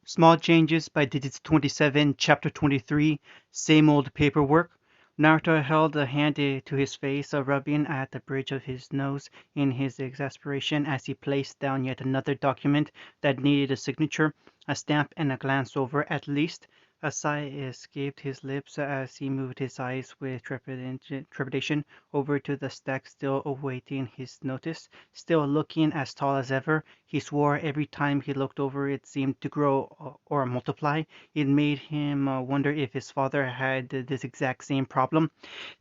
Small Changes by Digits 27, Chapter 23, Same Old Paperwork. Naruto held a hand to his face, rubbing at the bridge of his nose in his exasperation as he placed down yet another document that needed a signature, a stamp, and a glance over at least. A sigh escaped his lips as he moved his eyes with trepidation over to the stack still awaiting his notice. Still looking as tall as ever, he swore every time he looked over it seemed to grow or multiply. It made him wonder if his father had this exact same problem.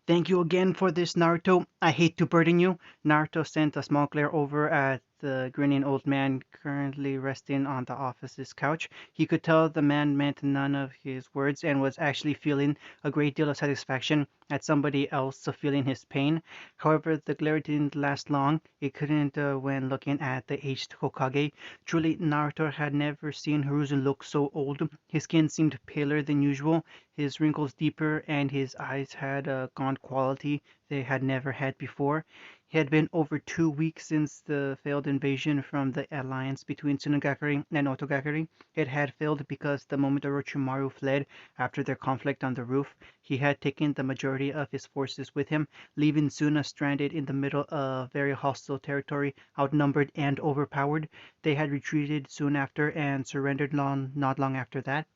Thank you again for this, Naruto. I hate to burden you. Naruto sent a small glare over at the grinning old man currently resting on the office's couch. He could tell the man meant none of his words and was actually feeling a great deal of satisfaction at somebody else feeling his pain. However, the glare didn't last long. It couldn't when looking at the aged Hokage. Truly, Naruto had never seen Hiruzen look so old. His skin seemed paler than usual, his wrinkles deeper, and his eyes had a gaunt quality they had never had before. It had been over 2 weeks since the failed invasion from the alliance between Tsunagakari and Otogakari. It had failed because the moment Orochimaru fled after their conflict on the roof, he had taken the majority of his forces with him, leaving Tsuna stranded in the middle of very hostile territory, outnumbered and overpowered. They had retreated soon after and surrendered not long after that.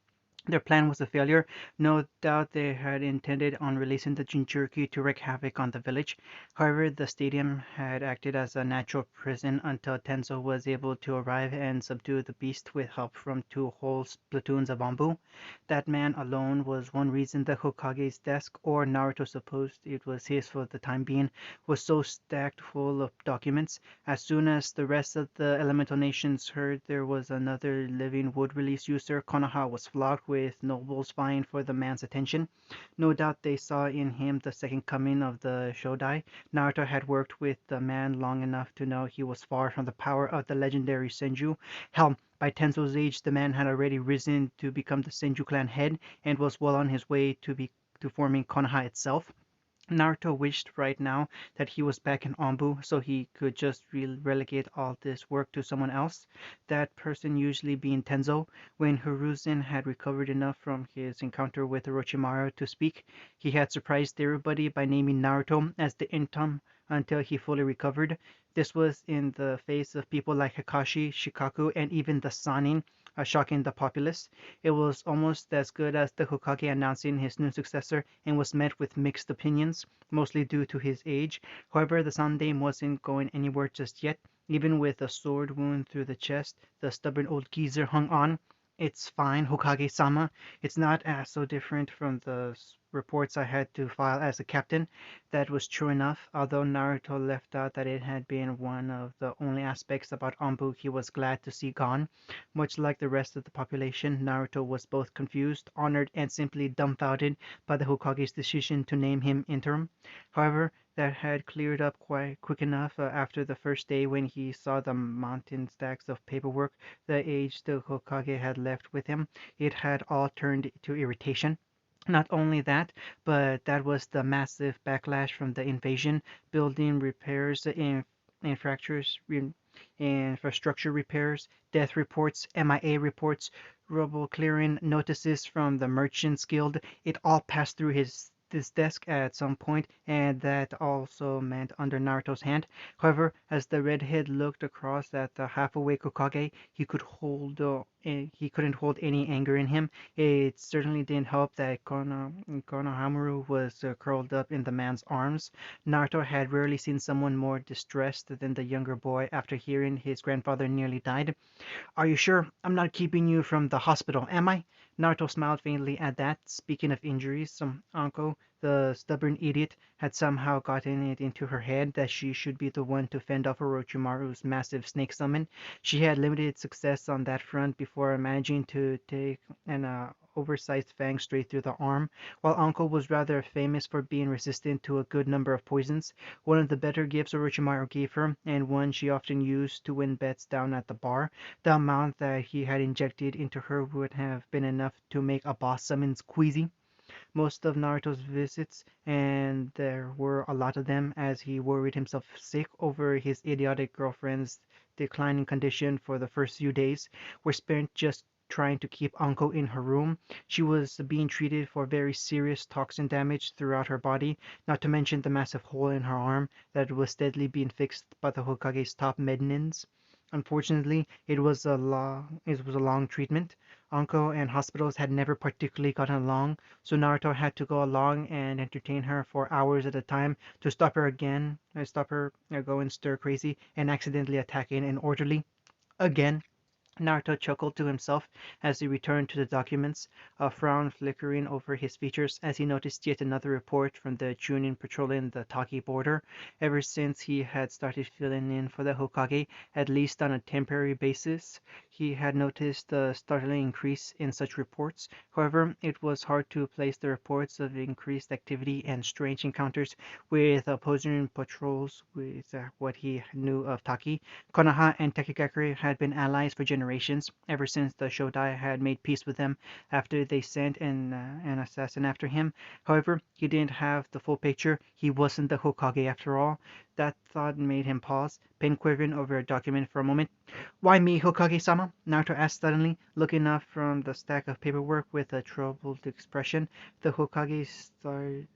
Their plan was a failure. No doubt they had intended on releasing the Jinchuriki to wreak havoc on the village. However, the stadium had acted as a natural prison until Tenzo was able to arrive and subdue the beast with help from two whole platoons of Anbu. That man alone was one reason the Hokage's desk, or Naruto supposed it was his for the time being, was so stacked full of documents. As soon as the rest of the elemental nations heard there was another living wood release user, Konoha was flogged with nobles vying for the man's attention. No doubt they saw in him the second coming of the Shodai. Naruto had worked with the man long enough to know he was far from the power of the legendary Senju. Hell, by Tenzo's age, the man had already risen to become the Senju clan head and was well on his way to forming Konoha itself. Naruto wished right now that he was back in Anbu so he could just relegate all this work to someone else, that person usually being Tenzo. When Hiruzen had recovered enough from his encounter with Orochimaru to speak, he had surprised everybody by naming Naruto as the interim until he fully recovered. This was in the face of people like Kakashi, Shikaku, and even the Sannin, shocking the populace. It was almost as good as the Hokage announcing his new successor and was met with mixed opinions, mostly due to his age. However, the Sandame wasn't going anywhere just yet. Even with a sword wound through the chest, the stubborn old geezer hung on. It's fine, Hokage-sama. It's not as so different from the reports I had to file as a captain. That was true enough, although Naruto left out that it had been one of the only aspects about Anbu he was glad to see gone. Much like the rest of the population, Naruto was both confused, honored, and simply dumbfounded by the Hokage's decision to name him interim. However, that had cleared up quite quick enough after the first day when he saw the mountain stacks of paperwork the aged Hokage had left with him. It had all turned to irritation. Not only that, but that was the massive backlash from the invasion, building repairs, infrastructure repairs, death reports, MIA reports, rubble clearing notices from the Merchants Guild. It all passed through his desk at some point, and that also meant under Naruto's hand. However, as the redhead looked across at the half-awake Hokage, he couldn't hold any anger in him. It certainly didn't help that Konohamaru was curled up in the man's arms. Naruto had rarely seen someone more distressed than the younger boy after hearing his grandfather nearly died. "Are you sure I'm not keeping you from the hospital, am I?" Naruto smiled faintly at that. Speaking of injuries, Anko, the stubborn idiot, had somehow gotten it into her head that she should be the one to fend off Orochimaru's massive snake summon. She had limited success on that front before managing to take an oversized fang straight through the arm, while Anko was rather famous for being resistant to a good number of poisons. One of the better gifts Orochimaru gave her, and one she often used to win bets down at the bar. The amount that he had injected into her would have been enough to make a boss summons queasy. Most of Naruto's visits, and there were a lot of them as he worried himself sick over his idiotic girlfriend's declining condition for the first few days, were spent just trying to keep Anko in her room. She was being treated for very serious toxin damage throughout her body, not to mention the massive hole in her arm that was steadily being fixed by the Hokage's top medinins. Unfortunately, it was a long treatment. Anko and hospitals had never particularly gotten along, so Naruto had to go along and entertain her for hours at a time to stop her going stir crazy and accidentally attacking an orderly. Again, Naruto chuckled to himself as he returned to the documents, a frown flickering over his features as he noticed yet another report from the Chunin patrolling the Taki border. Ever since he had started filling in for the Hokage, at least on a temporary basis, he had noticed a startling increase in such reports. However, it was hard to place the reports of increased activity and strange encounters with opposing patrols with what he knew of Taki. Konoha and Takigakure had been allies for generations, ever since the Shodai had made peace with them after they sent an assassin after him. However, he didn't have the full picture. He wasn't the Hokage after all. That thought made him pause, pen quivering over a document for a moment. "Why me, Hokage-sama?" Naruto asked suddenly, looking up from the stack of paperwork with a troubled expression. The Hokage started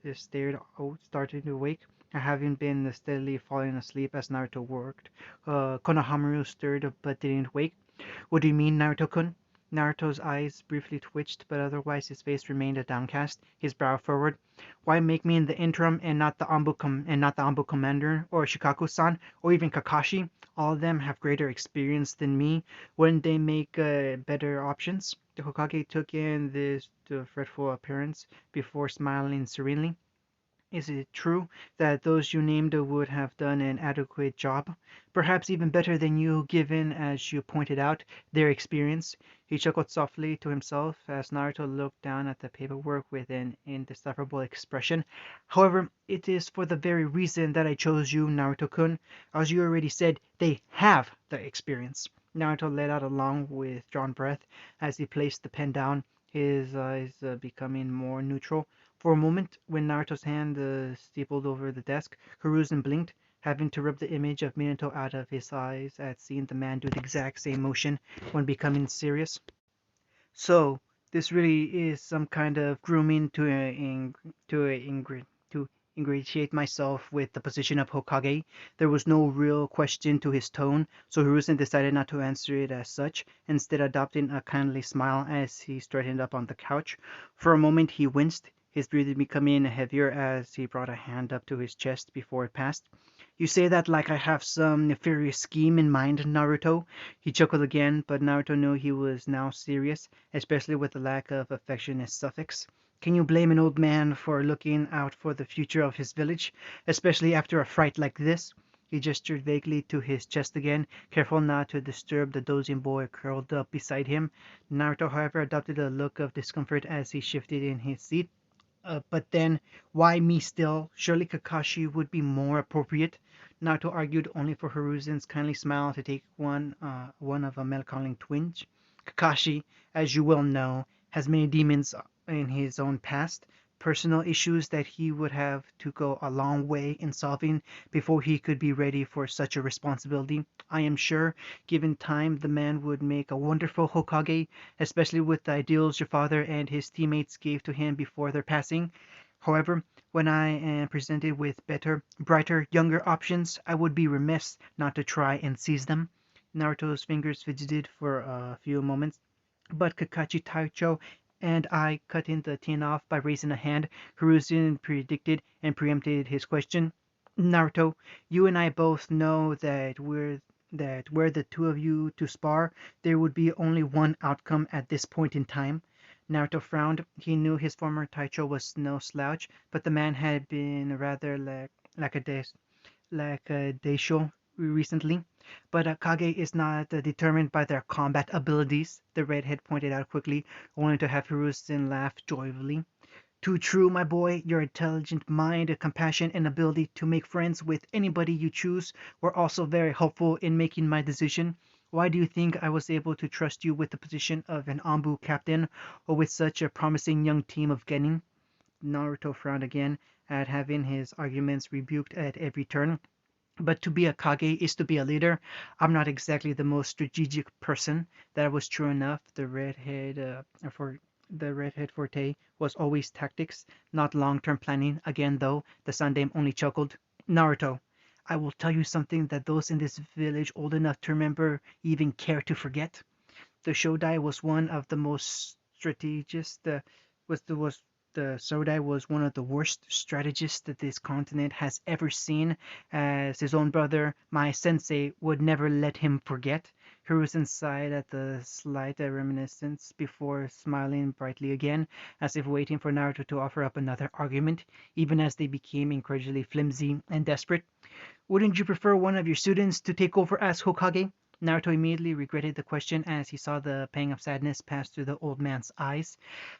to wake, having been steadily falling asleep as Naruto worked. Konohamaru stirred but didn't wake. "What do you mean, Naruto-kun?" Naruto's eyes briefly twitched, but otherwise his face remained downcast, his brow furrowed. "Why make me in the interim and not the Anbu commander, or Shikaku-san, or even Kakashi? All of them have greater experience than me. Wouldn't they make better options?" The Hokage took in this fretful appearance before smiling serenely. "Is it true that those you named would have done an adequate job? Perhaps even better than you, given, as you pointed out, their experience?" He chuckled softly to himself as Naruto looked down at the paperwork with an indecipherable expression. "However, it is for the very reason that I chose you, Naruto-kun. As you already said, they have the experience." Naruto let out a long, withdrawn breath as he placed the pen down, his eyes becoming more neutral. For a moment, when Naruto's hand steepled over the desk, Hiruzen blinked, having to rub the image of Minato out of his eyes at seeing the man do the exact same motion when becoming serious. So this really is some kind of grooming to ingratiate myself with the position of Hokage. There was no real question to his tone, so Hiruzen decided not to answer it as such, instead adopting a kindly smile as he straightened up on the couch. For a moment he winced, his breathing becoming heavier as he brought a hand up to his chest before it passed. "You say that like I have some nefarious scheme in mind, Naruto." He chuckled again, but Naruto knew he was now serious, especially with the lack of affectionate suffix. "Can you blame an old man for looking out for the future of his village, especially after a fright like this?" He gestured vaguely to his chest again, careful not to disturb the dozing boy curled up beside him. Naruto, however, adopted a look of discomfort as he shifted in his seat. But then, why me still? Surely Kakashi would be more appropriate." Naruto argued, only for Hiruzen's kindly smile to take one of a melancholy twinge. "Kakashi, as you well know, has many demons in his own past, personal issues that he would have to go a long way in solving before he could be ready for such a responsibility. I am sure, given time, the man would make a wonderful Hokage, especially with the ideals your father and his teammates gave to him before their passing. However, when I am presented with better, brighter, younger options, I would be remiss not to try and seize them." Naruto's fingers fidgeted for a few moments, but Kakashi Taicho and I cutting the tin off by raising a hand. Hiruzen predicted and preempted his question. "Naruto, you and I both know that were the two of you to spar, there would be only one outcome at this point in time." Naruto frowned. He knew his former Taicho was no slouch, but the man had been rather lackadaisical recently. "But a Kage is not determined by their combat abilities," the redhead pointed out quickly, only to have Hiruzen laugh joyfully. "Too true, my boy. Your intelligent mind, compassion, and ability to make friends with anybody you choose were also very helpful in making my decision. Why do you think I was able to trust you with the position of an Anbu captain, or with such a promising young team of Genin?" Naruto frowned again at having his arguments rebuked at every turn. But to be a Kage is to be a leader. I'm not exactly the most strategic person. That was true enough. For the redhead forte was always tactics, not long-term planning. Again, though, the Sundame only chuckled. Naruto, I will tell you something that those in this village old enough to remember even care to forget. The Shodai was one of the most strategist. Was the Shodai was one of the worst strategists that this continent has ever seen. As his own brother, my sensei, would never let him forget. Hiruzen sighed at the slight reminiscence before smiling brightly again, as if waiting for Naruto to offer up another argument, even as they became incredibly flimsy and desperate. Wouldn't you prefer one of your students to take over as Hokage? Naruto immediately regretted the question as he saw the pang of sadness pass through the old man's eyes.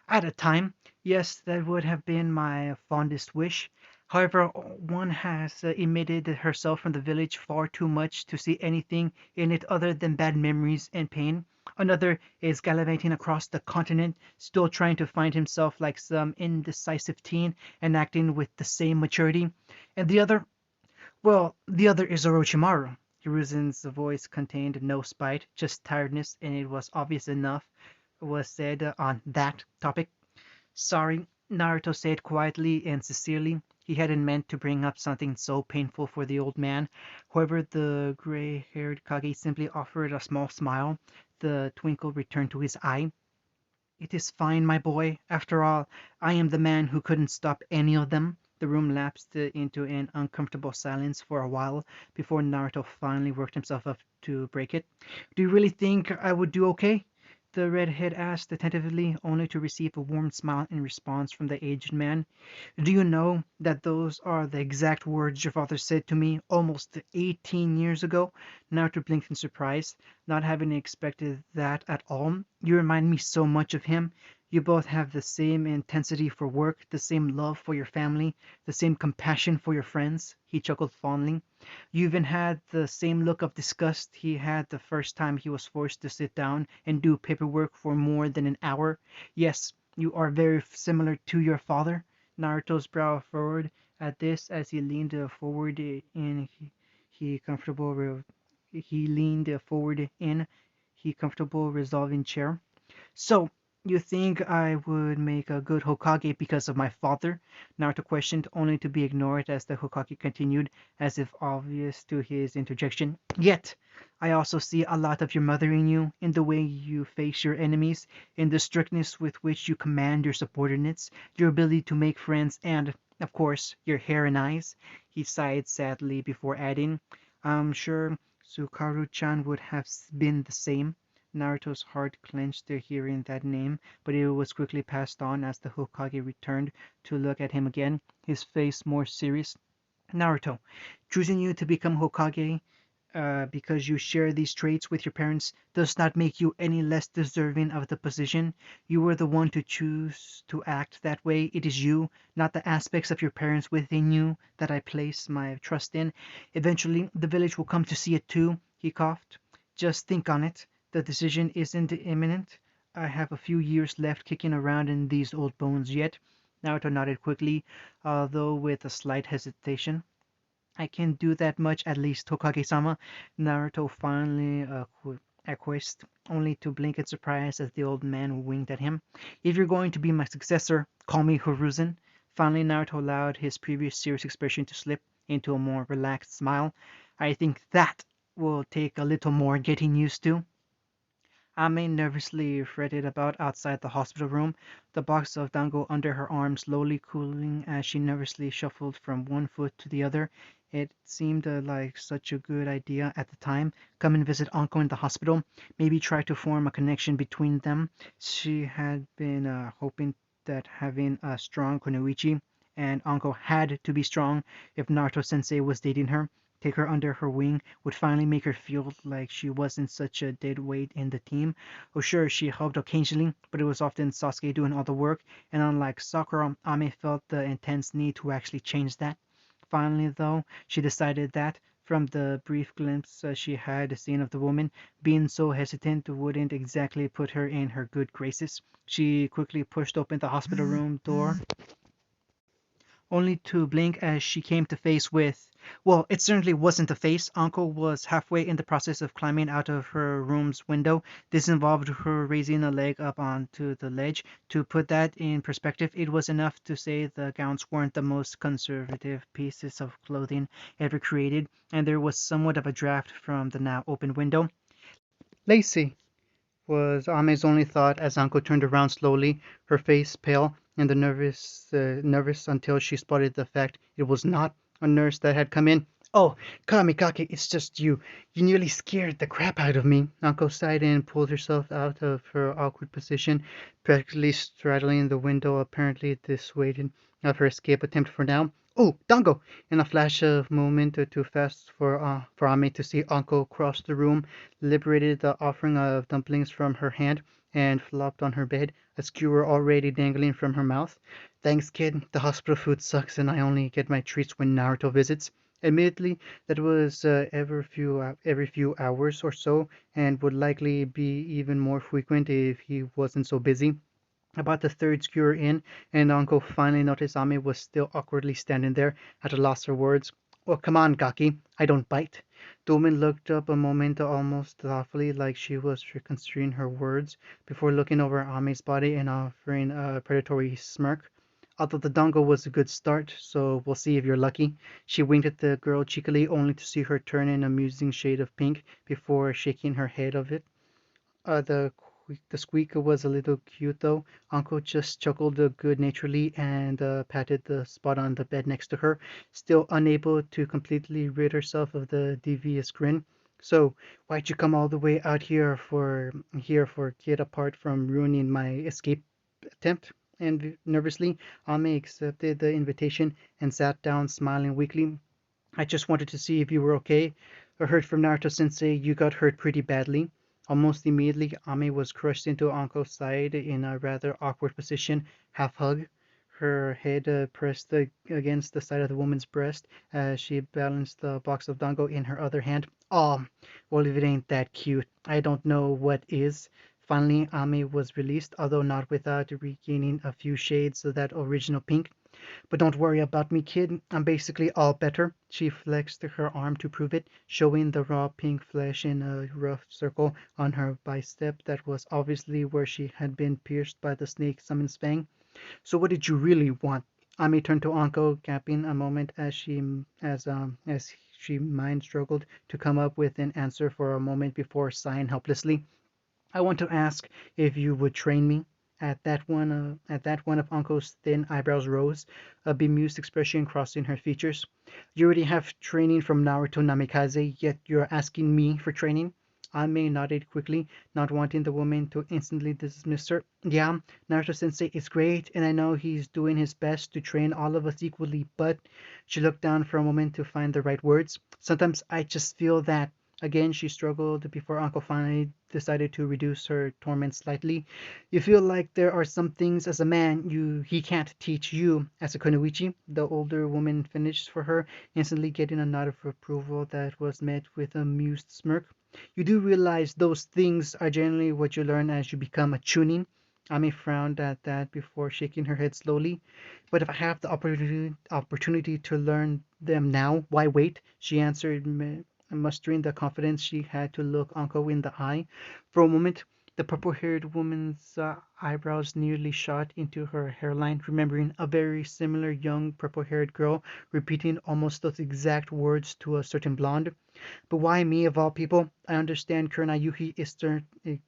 At a time, yes, that would have been my fondest wish. However, one has emitted herself from the village far too much to see anything in it other than bad memories and pain. Another is gallivanting across the continent, still trying to find himself like some indecisive teen and acting with the same maturity. And the other is Orochimaru. Hiruzen's voice contained no spite, just tiredness, and it was obvious enough was said on that topic. Sorry, Naruto said quietly and sincerely. He hadn't meant to bring up something so painful for the old man. However, the gray-haired Kage simply offered a small smile. The twinkle returned to his eye. It is fine, my boy. After all, I am the man who couldn't stop any of them. The room lapsed into an uncomfortable silence for a while before Naruto finally worked himself up to break it. Do you really think I would do okay? The redhead asked attentively, only to receive a warm smile in response from the aged man. Do you know that those are the exact words your father said to me almost 18 years ago? Naruto blinked in surprise, not having expected that at all. You remind me so much of him. You both have the same intensity for work, the same love for your family, the same compassion for your friends. He chuckled fondly. You even had the same look of disgust he had the first time he was forced to sit down and do paperwork for more than an hour. Yes, you are very similar to your father. Naruto's brow furrowed at this as he leaned forward in he comfortable he leaned forward in he comfortable resolving chair. So, you think I would make a good Hokage because of my father? Naruto questioned, only to be ignored as the Hokage continued, as if obvious to his interjection. Yet, I also see a lot of your mother in you, in the way you face your enemies, in the strictness with which you command your subordinates, your ability to make friends, and, of course, your hair and eyes. He sighed sadly before adding, I'm sure Sukaru-chan would have been the same. Naruto's heart clenched hearing that name, but it was quickly passed on as the Hokage returned to look at him again, his face more serious. Naruto, choosing you to become Hokage because you share these traits with your parents does not make you any less deserving of the position. You were the one to choose to act that way. It is you, not the aspects of your parents within you, that I place my trust in. Eventually, the village will come to see it too, he coughed. Just think on it. The decision isn't imminent. I have a few years left kicking around in these old bones yet. Naruto nodded quickly, although with a slight hesitation. I can do that much at least, Hokage-sama. Naruto finally acquiesced, only to blink in surprise as the old man winked at him. If you're going to be my successor, call me Hiruzen. Finally, Naruto allowed his previous serious expression to slip into a more relaxed smile. I think that will take a little more getting used to. Ame nervously fretted about outside the hospital room, the box of dango under her arm slowly cooling as she nervously shuffled from one foot to the other. It seemed like such a good idea at the time. Come and visit Uncle in the hospital. Maybe try to form a connection between them. She had been hoping that having a strong Kunoichi and Uncle had to be strong if Naruto sensei was dating her. Take her under her wing would finally make her feel like she wasn't such a dead weight in the team. Oh sure, she helped occasionally, but it was often Sasuke doing all the work, and unlike Sakura, Ame felt the intense need to actually change that. Finally, though, she decided that, from the brief glimpse she had seen of the woman, being so hesitant wouldn't exactly put her in her good graces. She quickly pushed open the hospital room door only to blink as she came to face with, well, it certainly wasn't a face. Uncle was halfway in the process of climbing out of her room's window. This involved her raising a leg up onto the ledge. To put that in perspective, it was enough to say the gowns weren't the most conservative pieces of clothing ever created, and there was somewhat of a draft from the now open window. Lacey, was Ame's only thought as Uncle turned around slowly, her face pale and the nervous until she spotted the fact it was not a nurse that had come in. Oh, Kamikake, it's just you. You nearly scared the crap out of me. Uncle sighed and pulled herself out of her awkward position, practically straddling the window, apparently dissuaded of her escape attempt for now. Oh, Dango! In a flash of moment too fast for Ame to see, Uncle cross the room, liberated the offering of dumplings from her hand, and flopped on her bed, a skewer already dangling from her mouth. Thanks, kid. The hospital food sucks, and I only get my treats when Naruto visits. Admittedly, that was every few hours or so, and would likely be even more frequent if he wasn't so busy. About the third skewer in, and Uncle finally noticed Ame was still awkwardly standing there, at a loss for words. Well, come on, Gaki, I don't bite. The woman looked up a moment almost thoughtfully, like she was reconsidering her words, before looking over Ame's body and offering a predatory smirk. Although the dongo was a good start, so we'll see if you're lucky. She winked at the girl cheekily, only to see her turn an amusing shade of pink before shaking her head of it. The squeak was a little cute though. Uncle just chuckled good naturedly and patted the spot on the bed next to her, still unable to completely rid herself of the devious grin. So, why'd you come all the way out here for kid apart from ruining my escape attempt? And nervously, Ame accepted the invitation and sat down, smiling weakly. I just wanted to see if you were okay. I heard from Naruto sensei you got hurt pretty badly. Almost immediately, Ami was crushed into Anko's side in a rather awkward position, half hug, her head pressed against the side of the woman's breast as she balanced the box of dango in her other hand. Oh, well, if it ain't that cute, I don't know what is. Finally, Ami was released, although not without regaining a few shades of that original pink. But don't worry about me, kid. I'm basically all better. She flexed her arm to prove it, showing the raw pink flesh in a rough circle on her bicep that was obviously where she had been pierced by the snake summon's fang. So what did you really want? Ami turned to Anko, gasping a moment as she mind struggled to come up with an answer for a moment before sighing helplessly. I want to ask if you would train me. At that one of Uncle's thin eyebrows rose, a bemused expression crossing her features. You already have training from Naruto Namikaze, yet you're asking me for training? Ame nodded quickly, not wanting the woman to instantly dismiss her. Yeah, Naruto Sensei is great, and I know he's doing his best to train all of us equally, but she looked down for a moment to find the right words. Sometimes I just feel that. Again she struggled before Uncle finally decided to reduce her torment slightly. You feel like there are some things as a man he can't teach you as a kunoichi, the older woman finished for her, instantly getting a nod of approval that was met with a amused smirk. You do realize those things are generally what you learn as you become a chunin? Ami frowned at that before shaking her head slowly. But if I have the opportunity to learn them now, why wait? She answered, mustering the confidence she had to look Uncle in the eye. For a moment, the purple-haired woman's eyebrows nearly shot into her hairline, remembering a very similar young purple-haired girl repeating almost those exact words to a certain blonde. But why me of all people? I understand Kurenai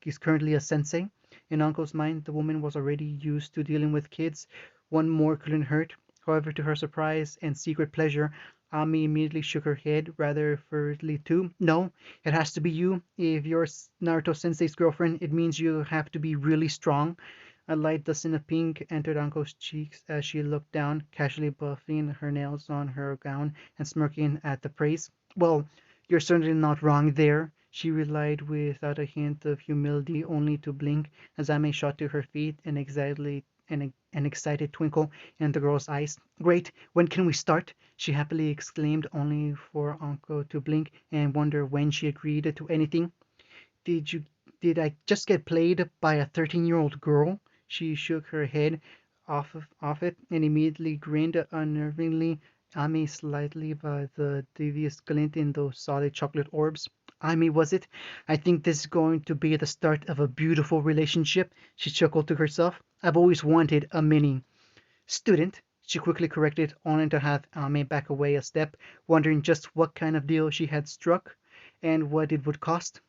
is currently a sensei. In Uncle's mind, the woman was already used to dealing with kids. One more couldn't hurt. However, to her surprise and secret pleasure, Ami immediately shook her head rather furtively too. No, it has to be you. If you're Naruto Sensei's girlfriend, it means you have to be really strong. A light dusting of pink entered Uncle's cheeks as she looked down, casually buffing her nails on her gown and smirking at the praise. Well, you're certainly not wrong there, she replied without a hint of humility, only to blink as Ame shot to her feet, an excited twinkle in the girl's eyes. Great! When can we start? She happily exclaimed, only for Uncle to blink and wonder when she agreed to anything. Did you did I just get played by a 13-year-old girl? She shook her head. off it and immediately grinned unnervingly, Amy slightly by the devious glint in those solid chocolate orbs. Amy, was it? I think this is going to be the start of a beautiful relationship, she chuckled to herself. I've always wanted a mini student, she quickly corrected, only to have Amy back away a step, wondering just what kind of deal she had struck and what it would cost.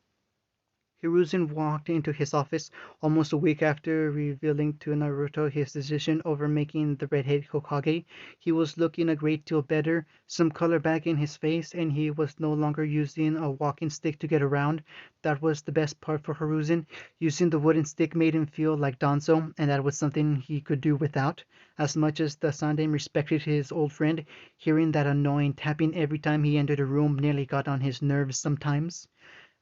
Hiruzen walked into his office almost a week after revealing to Naruto his decision over making the redhead Hokage. He was looking a great deal better, some color back in his face, and he was no longer using a walking stick to get around. That was the best part for Hiruzen. Using the wooden stick made him feel like Danzo, and that was something he could do without. As much as the Sandem respected his old friend, hearing that annoying tapping every time he entered a room nearly got on his nerves sometimes.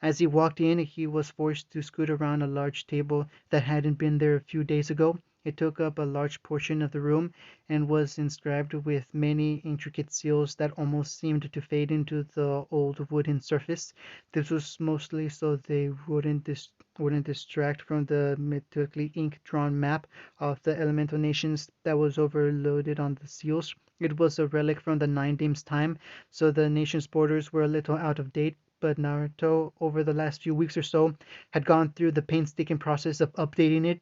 As he walked in, he was forced to scoot around a large table that hadn't been there a few days ago. It took up a large portion of the room and was inscribed with many intricate seals that almost seemed to fade into the old wooden surface. This was mostly so they wouldn't distract from the meticulously ink-drawn map of the elemental nations that was overloaded on the seals. It was a relic from the Nine Dames' time, so the nation's borders were a little out of date, but Naruto, over the last few weeks or so, had gone through the painstaking process of updating it.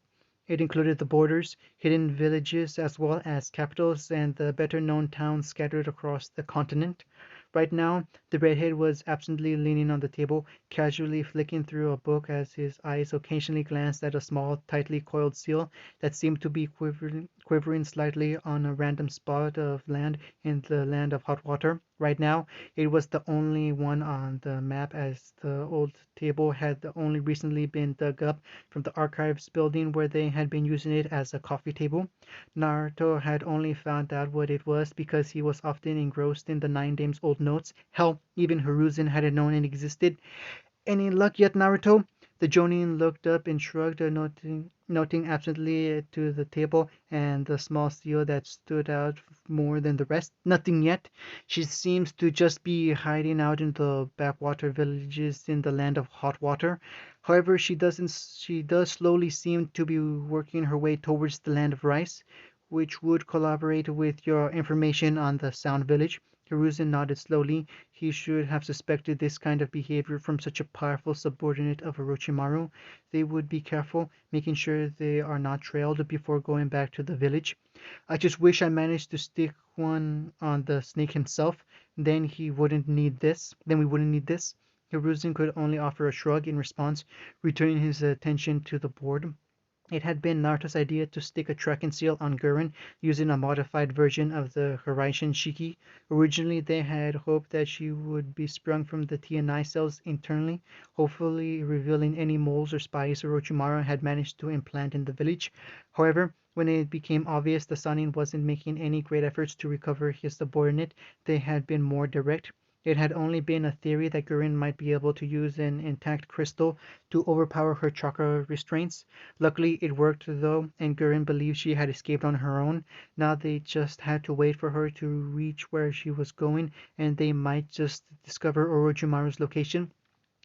It included the borders, hidden villages, as well as capitals and the better known towns scattered across the continent. Right now, the redhead was absently leaning on the table, casually flicking through a book as his eyes occasionally glanced at a small, tightly coiled seal that seemed to be quivering slightly on a random spot of land in the land of hot water. Right now, it was the only one on the map, as the old table had only recently been dug up from the archives building where they had been using it as a coffee table. Naruto had only found out what it was because he was often engrossed in the Nine Dames' old notes. Hell, even Hiruzen hadn't known it existed. "Any luck yet, Naruto?" The Jonin looked up and shrugged, noting absently to the table and the small seal that stood out more than the rest. "Nothing yet. She seems to just be hiding out in the backwater villages in the land of hot water. However, she does slowly seem to be working her way towards the land of rice, which would corroborate with your information on the Sound Village." Hiruzen nodded slowly. He should have suspected this kind of behavior from such a powerful subordinate of Orochimaru. They would be careful, making sure they are not trailed before going back to the village. "I just wish I managed to stick one on the snake himself. Then we wouldn't need this." Hiruzen could only offer a shrug in response, returning his attention to the board. It had been Naruto's idea to stick a tracking seal on Gurren using a modified version of the Hiraishin Shiki. Originally, they had hoped that she would be sprung from the TNI cells internally, hopefully revealing any moles or spies Orochimaru had managed to implant in the village. However, when it became obvious the Sannin wasn't making any great efforts to recover his subordinate, they had been more direct. It had only been a theory that Gurren might be able to use an intact crystal to overpower her chakra restraints. Luckily, it worked though, and Gurren believed she had escaped on her own. Now they just had to wait for her to reach where she was going, and they might just discover Orochimaru's location.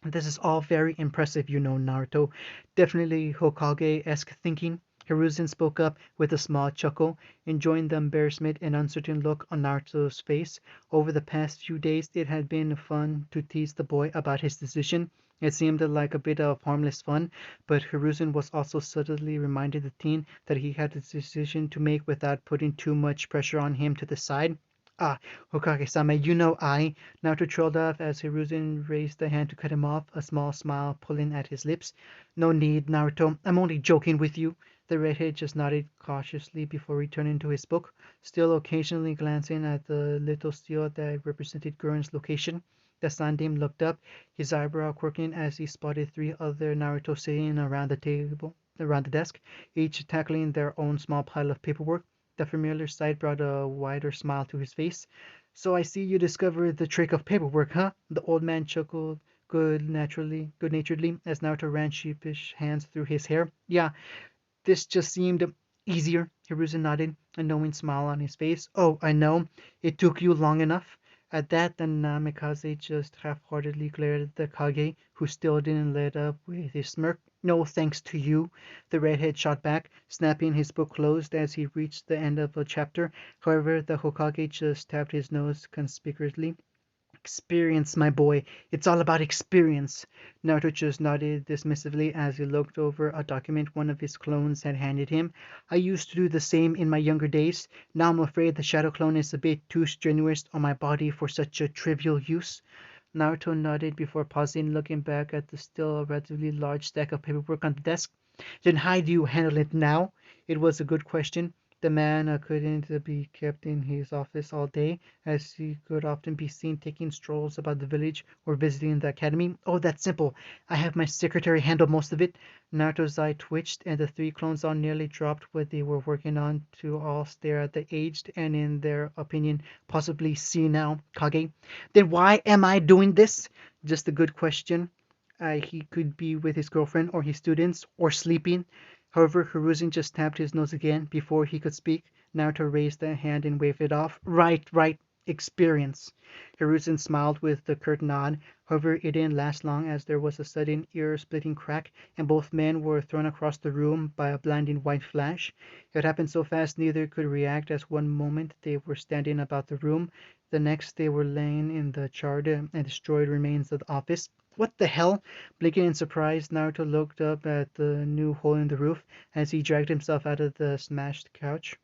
"This is all very impressive, Naruto. Definitely Hokage-esque thinking." Hiruzen spoke up with a small chuckle, enjoying the embarrassment and uncertain look on Naruto's face. Over the past few days it had been fun to tease the boy about his decision. It seemed like a bit of harmless fun, but Hiruzen was also subtly reminding the teen that he had a decision to make without putting too much pressure on him to decide. "Ah, Hokage-sama, Naruto trailed off as Hiruzen raised a hand to cut him off, a small smile pulling at his lips. "No need, Naruto. I'm only joking with you." The redhead just nodded cautiously before returning to his book, still occasionally glancing at the little seal that represented Gurren's location. The Sandaime looked up, his eyebrow quirking as he spotted three other Naruto sitting around the desk, each tackling their own small pile of paperwork. The familiar sight brought a wider smile to his face. "So I see you discovered the trick of paperwork, huh?" The old man chuckled good-naturedly as Naruto ran sheepish hands through his hair. "Yeah, this just seemed easier." Hiruzen nodded, a knowing smile on his face. "Oh, I know. It took you long enough." At that, the Namikaze just half-heartedly glared at the Kage, who still didn't let up with his smirk. No thanks to you, the redhead shot back, snapping his book closed as he reached the end of a chapter. However, the Hokage just tapped his nose conspicuously. Experience, my boy. It's all about experience. Naruto just nodded dismissively as he looked over a document one of his clones had handed him. I used to do the same in my younger days. Now I'm afraid the shadow clone is a bit too strenuous on my body for such a trivial use. Naruto nodded before pausing, looking back at the still relatively large stack of paperwork on the desk. Then how do you handle it now? It was a good question. The man couldn't be kept in his office all day, as he could often be seen taking strolls about the village or visiting the academy. Oh, that's simple. I have my secretary handle most of it. Naruto's eye twitched, and the three clones all nearly dropped what they were working on to all stare at the aged and, in their opinion, possibly senile Kage. Then why am I doing this? Just a good question. He could be with his girlfriend or his students or sleeping. However, Hiruzen just tapped his nose again before he could speak. Naruto raised a hand and waved it off. Right, right. Experience. Hiruzen smiled with a curt nod. However, it didn't last long as there was a sudden ear-splitting crack, and both men were thrown across the room by a blinding white flash. It happened so fast neither could react, as one moment they were standing about the room, the next they were laying in the charred and destroyed remains of the office. What the hell? Blinking in surprise, Naruto looked up at the new hole in the roof as he dragged himself out of the smashed couch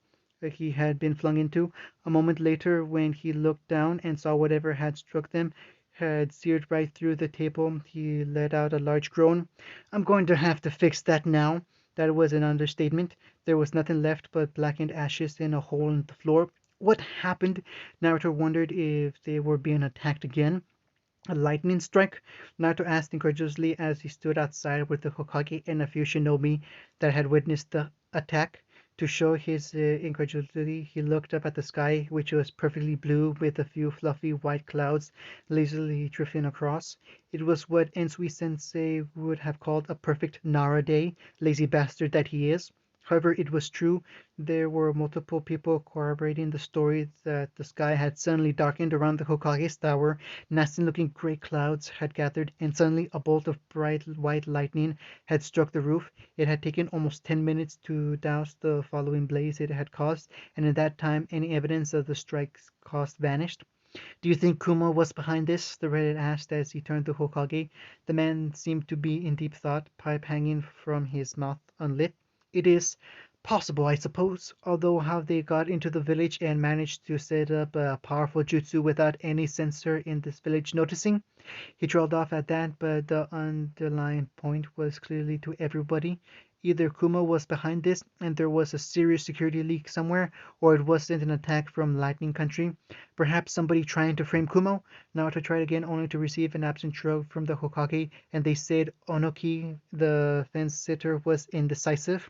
he had been flung into. A moment later, when he looked down and saw whatever had struck them had seared right through the table, he let out a large groan. I'm going to have to fix that now. That was an understatement. There was nothing left but blackened ashes in a hole in the floor. What happened? Naruto wondered if they were being attacked again. A lightning strike? Naruto asked incredulously as he stood outside with the Hokage and a few shinobi that had witnessed the attack. To show his incredulity, he looked up at the sky, which was perfectly blue with a few fluffy white clouds lazily drifting across. It was what Ensui Sensei would have called a perfect Nara day, lazy bastard that he is. However, it was true. There were multiple people corroborating the story that the sky had suddenly darkened around the Hokage's tower. Nasty-looking gray clouds had gathered, and suddenly a bolt of bright white lightning had struck the roof. It had taken almost 10 minutes to douse the following blaze it had caused, and in that time any evidence of the strike's cause vanished. "Do you think Kuma was behind this?" the Reddit asked as he turned to Hokage. The man seemed to be in deep thought, pipe hanging from his mouth unlit. "It is possible, I suppose, although how they got into the village and managed to set up a powerful jutsu without any censor in this village noticing." He trailed off at that, but the underlying point was clearly to everybody. Either Kuma was behind this and there was a serious security leak somewhere, or it wasn't an attack from Lightning Country. Perhaps somebody trying to frame Kumo? Naoto tried again only to receive an absent shrug from the Hokage, and they said Onoki, the fence sitter, was indecisive.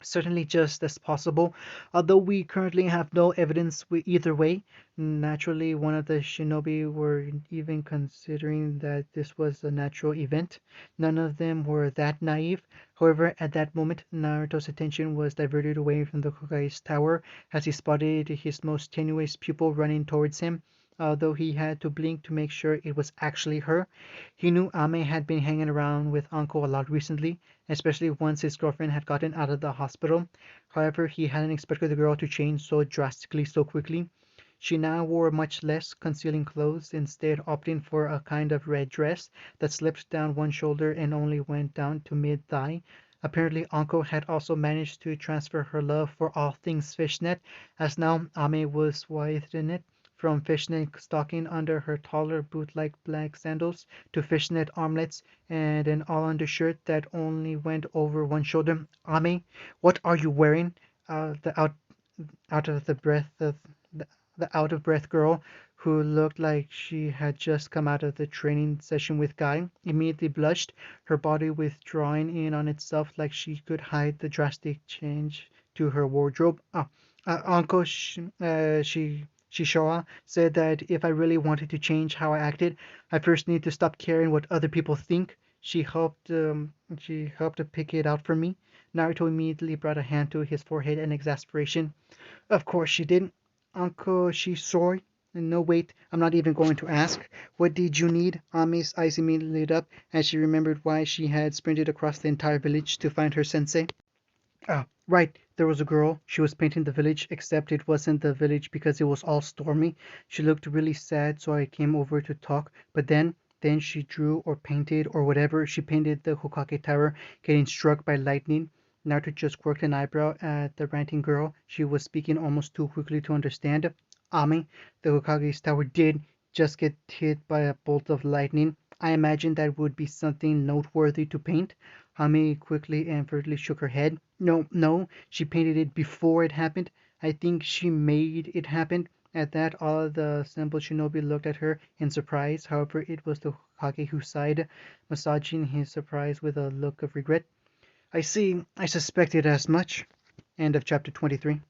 Certainly just as possible, although we currently have no evidence either way. Naturally, one of the shinobi were even considering that this was a natural event. None of them were that naive. However, at that moment, Naruto's attention was diverted away from the Hokage's tower as he spotted his most tenuous pupil running towards him. Although he had to blink to make sure it was actually her. He knew Ame had been hanging around with Uncle a lot recently, especially once his girlfriend had gotten out of the hospital. However, he hadn't expected the girl to change so drastically so quickly. She now wore much less concealing clothes, instead opting for a kind of red dress that slipped down one shoulder and only went down to mid-thigh. Apparently, Anko had also managed to transfer her love for all things fishnet, as now Ame was swathed in it, from fishnet stocking under her taller boot-like black sandals to fishnet armlets and an all-undershirt that only went over one shoulder. "Ame, what are you wearing?" The out of the breath of the out of breath girl, who looked like she had just come out of the training session with Guy, immediately blushed, her body withdrawing in on itself like she could hide the drastic change to her wardrobe. Uncle Shishoa said that if I really wanted to change how I acted, I first need to stop caring what other people think. She helped to pick it out for me. Naruto immediately brought a hand to his forehead in exasperation. Of course she didn't. Uncle Shisori. No, wait, I'm not even going to ask. What did you need? Ami's eyes immediately lit up as she remembered why she had sprinted across the entire village to find her sensei. Ah, right, there was a girl. She was painting the village, except it wasn't the village because it was all stormy. She looked really sad, so I came over to talk. But then she drew or painted or whatever. She painted the Hokage Tower getting struck by lightning. Naruto just quirked an eyebrow at the ranting girl. She was speaking almost too quickly to understand. Ami, the Hokage's tower did just get hit by a bolt of lightning. I imagine that would be something noteworthy to paint. Hami quickly and furtively shook her head. No, no, she painted it before it happened. I think she made it happen. At that, all of the assembled shinobi looked at her in surprise. However, it was the Hokage who sighed, massaging his surprise with a look of regret. I see. I suspected as much. End of chapter 23.